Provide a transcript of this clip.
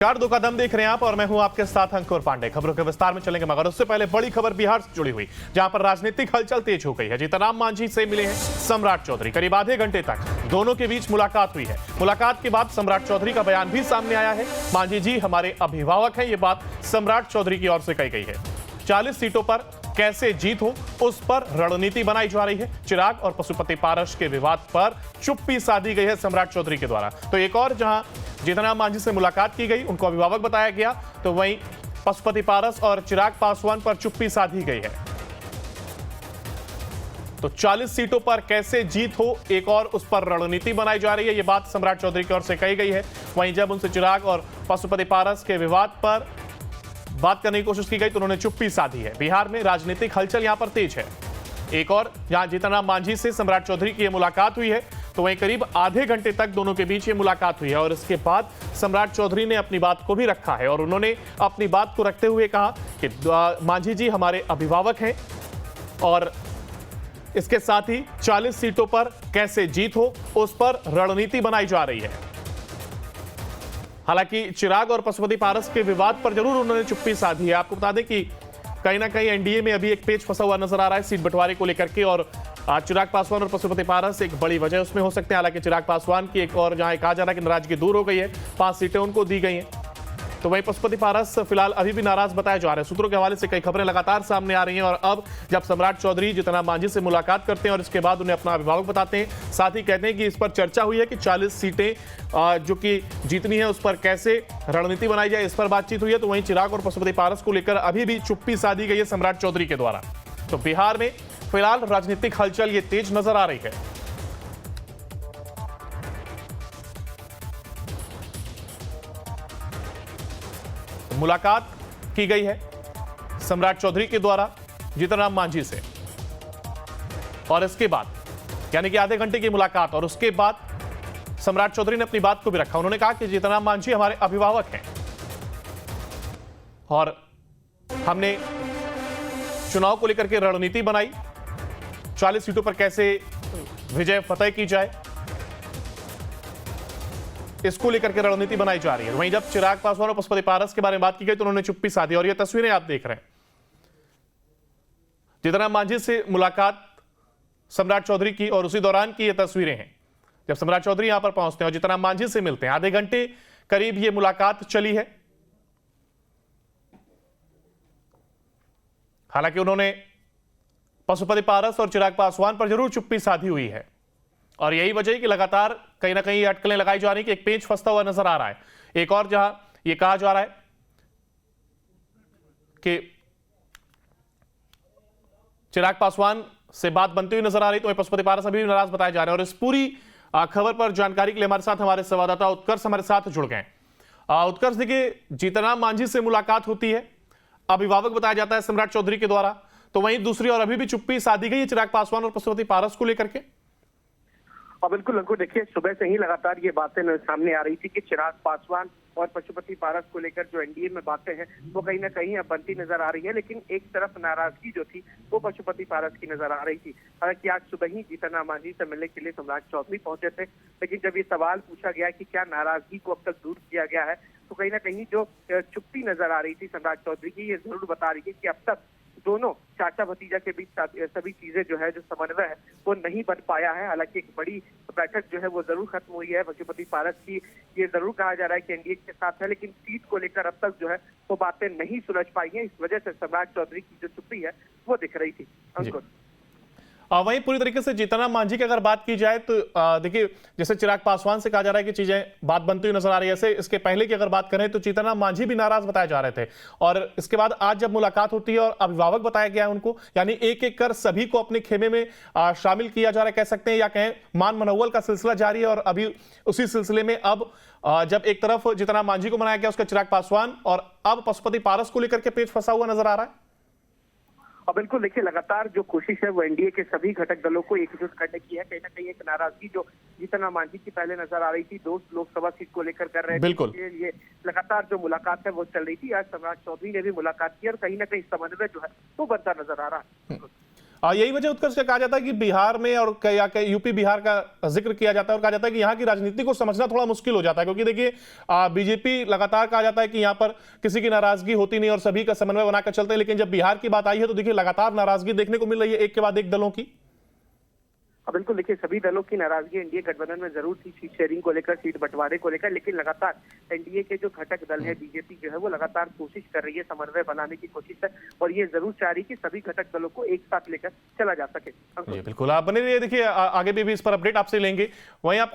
चार दो कदम देख रहे हैं आप और मैं हूं आपके साथ अंकुर पांडे। खबरों के विस्तार में चलेंगे मगर उससे पहले बड़ी खबर बिहार से जुड़ी हुई, जहां पर राजनीतिक हलचल तेज हो गई है। जीतनराम मांझी से मिले हैं सम्राट चौधरी। करीब आधे घंटे तक दोनों के बीच मुलाकात हुई है। मुलाकात के बाद सम्राट चौधरी का बयान भी सामने आया है। मांझी जी हमारे अभिभावक हैं, ये बात सम्राट चौधरी की ओर से कही गई है। 40 सीटों पर कैसे जीत हो, उस पर रणनीति बनाई जा रही है। चिराग और पशुपति पारस के विवाद पर चुप्पी साधी गई है सम्राट चौधरी के द्वारा। तो एक और जहां जीतनराम मांझी से मुलाकात की गई, उनको अभिभावक बताया गया, तो वहीं पशुपति पारस और चिराग पासवान पर चुप्पी साधी गई है। तो 40 सीटों पर कैसे जीत हो, एक और उस पर रणनीति बनाई जा रही है। यह बात सम्राट चौधरी की ओर से कही गई है। वहीं जब उनसे चिराग और पशुपति पारस के विवाद पर बात करने की कोशिश की गई तो उन्होंने चुप्पी साधी है। बिहार में राजनीतिक हलचल यहां पर तेज है। एक और जहां जीतनराम मांझी से सम्राट चौधरी की मुलाकात हुई है, तो वहीं करीब आधे घंटे तक दोनों के बीच ये मुलाकात हुई है और इसके बाद सम्राट चौधरी ने अपनी बात को भी रखा है और उन्होंने अपनी बात को रखते हुए कहा कि मांझी जी हमारे अभिभावक हैं और इसके साथ ही 40 सीटों पर कैसे जीत हो, उस पर रणनीति बनाई जा रही है। हालांकि चिराग और पशुपति पारस के विवाद पर जरूर उन्होंने चुप्पी साधी है। आपको बता दें कि कहीं ना कहीं एनडीए में अभी एक पेच फंसा हुआ नजर आ रहा है सीट बंटवारे को लेकर के, और चिराग पासवान और पशुपति पारस एक बड़ी वजह उसमें हो सकते हैं। हालांकि चिराग पासवान की एक और जहां कहा जा रहा है कि नाराजगी दूर हो गई है, 5 सीटें उनको दी गई हैं, तो वहीं पशुपति पारस फिलहाल अभी भी नाराज बताया जा रहा है। सूत्रों के हवाले से कई खबरें लगातार सामने आ रही हैं और अब जब सम्राट चौधरी जीतनराम मांझी से मुलाकात करते हैं और इसके बाद उन्हें अपना अभिभावक बताते हैं, साथ ही कहते हैं कि इस पर चर्चा हुई है कि 40 सीटें जो कि जीतनी है उस पर कैसे रणनीति बनाई जाए, इस पर बातचीत हुई है। तो वहीं चिराग और पशुपति पारस को लेकर अभी भी चुप्पी साधी गई है सम्राट चौधरी के द्वारा। तो बिहार में फिलहाल राजनीतिक हलचल ये तेज नजर आ रही है। मुलाकात की गई है सम्राट चौधरी के द्वारा जीतनराम मांझी से और इसके बाद यानी कि आधे घंटे की मुलाकात और उसके बाद सम्राट चौधरी ने अपनी बात को भी रखा। उन्होंने कहा कि जीतनराम मांझी हमारे अभिभावक हैं और हमने चुनाव को लेकर के रणनीति बनाई, 40 सीटों पर कैसे विजय फतेह की जाए, इसको लेकर के रणनीति बनाई जा रही है। वहीं जब चिराग पासवान और पशुपति पारस के बारे में बात की गई तो उन्होंने चुप्पी साधी और ये तस्वीरें आप देख रहे हैं। जीतनराम मांझी से मुलाकात सम्राट चौधरी की और उसी दौरान की ये तस्वीरें हैं जब सम्राट चौधरी यहां पर पहुंचते हैं और जीतनराम मांझी से मिलते हैं। आधे घंटे करीब ये मुलाकात चली है। हालांकि उन्होंने पशुपति पारस और चिराग पासवान पर जरूर चुप्पी साधी हुई है और यही वजह है कि लगातार कहीं ना कहीं अटकलें लगाई जा रही कि एक पेच फंसता हुआ नजर आ रहा है। एक और जहां यह कहा जा रहा है कि चिराग पासवान से बात बनती हुई नजर आ रही, तो पशुपति पारस अभी भी नाराज बताए जा रहे हैं। और इस पूरी खबर पर जानकारी के लिए हमारे साथ हमारे संवाददाता उत्कर्ष हमारे साथ जुड़ गए। उत्कर्ष, देखिए जीतनराम मांझी से मुलाकात होती है, अभिभावक बताया जाता है सम्राट चौधरी के द्वारा, तो वहीं दूसरी और अभी भी चुप्पी साधी गई है चिराग पासवान और पशुपति पारस को लेकर के। और बिल्कुल अंकुर, देखिए सुबह से ही लगातार ये बातें सामने आ रही थी कि चिराग पासवान और पशुपति पारस को लेकर जो एनडीए में बातें हैं वो कहीं ना कहीं अब बनती नजर आ रही है, लेकिन एक तरफ नाराजगी जो थी वो पशुपति पारस की नजर आ रही थी। हालांकि आज सुबह ही जीतनराम मांझी से मिलने के लिए सम्राट चौधरी पहुंचे थे, लेकिन जब ये सवाल पूछा गया कि क्या नाराजगी को अब तक दूर किया गया है, तो कहीं ना कहीं जो चुप्पी नजर आ रही थी सम्राट चौधरी की, ये जरूर बता रही है कि अब तक दोनों चाचा भतीजा के बीच सभी चीजें जो है, जो समन्वय है वो नहीं बन पाया है। हालांकि एक बड़ी बैठक जो है वो जरूर खत्म हुई है पशुपति पारस की। ये जरूर कहा जा रहा है कि एनडीए के साथ है, लेकिन सीट को लेकर अब तक जो है वो बातें नहीं सुलझ पाई हैं। इस वजह से सम्राट चौधरी की जो चुप्पी है वो दिख रही थी अंकुर। वहीं पूरी तरीके से जीतनराम मांझी की अगर बात की जाए तो देखिए जैसे चिराग पासवान से कहा जा रहा है कि चीजें बात बनती हुई नजर आ रही है, ऐसे इसके पहले की अगर बात करें तो जीतनराम मांझी भी नाराज बताए जा रहे थे और इसके बाद आज जब मुलाकात होती है और अभिभावक बताया गया है उनको, यानी एक एक कर सभी को अपने खेमे में शामिल किया जा रहा है कह सकते हैं, या कहें मान मनोवल का सिलसिला जारी है। और अभी उसी सिलसिले में अब जब एक तरफ जीतनराम मांझी को मनाया गया उसका चिराग पासवान और अब पशुपति पारस को लेकर के पेच फंसा हुआ नजर आ रहा है। और बिल्कुल देखिए लगातार जो कोशिश है वो एनडीए के सभी घटक दलों को एकजुट करने की है। कहीं ना कहीं एक नाराजगी जो जीतनराम मांझी की पहले नजर आ रही थी, 2 लोकसभा सीट को लेकर कर रहे थे, बिल्कुल ये लगातार जो मुलाकात है वो चल रही थी। आज सम्राट चौधरी ने भी मुलाकात की और कहीं ना कहीं समन्वय जो है वो बनता नजर आ रहा है। यही वजह उत्कर्ष से कहा जाता है कि बिहार में और यूपी बिहार का जिक्र किया जाता है और कहा जाता है कि यहाँ की राजनीति को समझना थोड़ा मुश्किल हो जाता है, क्योंकि देखिए बीजेपी लगातार कहा जाता है कि यहाँ पर किसी की नाराजगी होती नहीं और सभी का समन्वय बनाकर चलते हैं, लेकिन जब बिहार की बात आई है तो देखिए लगातार नाराजगी देखने को मिल रही है एक के बाद एक दलों की। बिल्कुल, देखिए सभी दलों की नाराजगी एनडीए गठबंधन में जरूर थी, सीट शेयरिंग को लेकर, सीट बंटवारे को लेकर, लेकिन लगातार एनडीए के जो घटक दल है बीजेपी जो है वो लगातार कोशिश कर रही है, समन्वय बनाने की कोशिश है और ये जरूर चाह रही है कि सभी घटक दलों को एक साथ लेकर चला जा सके। बिल्कुल, आप बने रहिए, देखिए आगे भी इस पर अपडेट आपसे लेंगे। वहीं आपको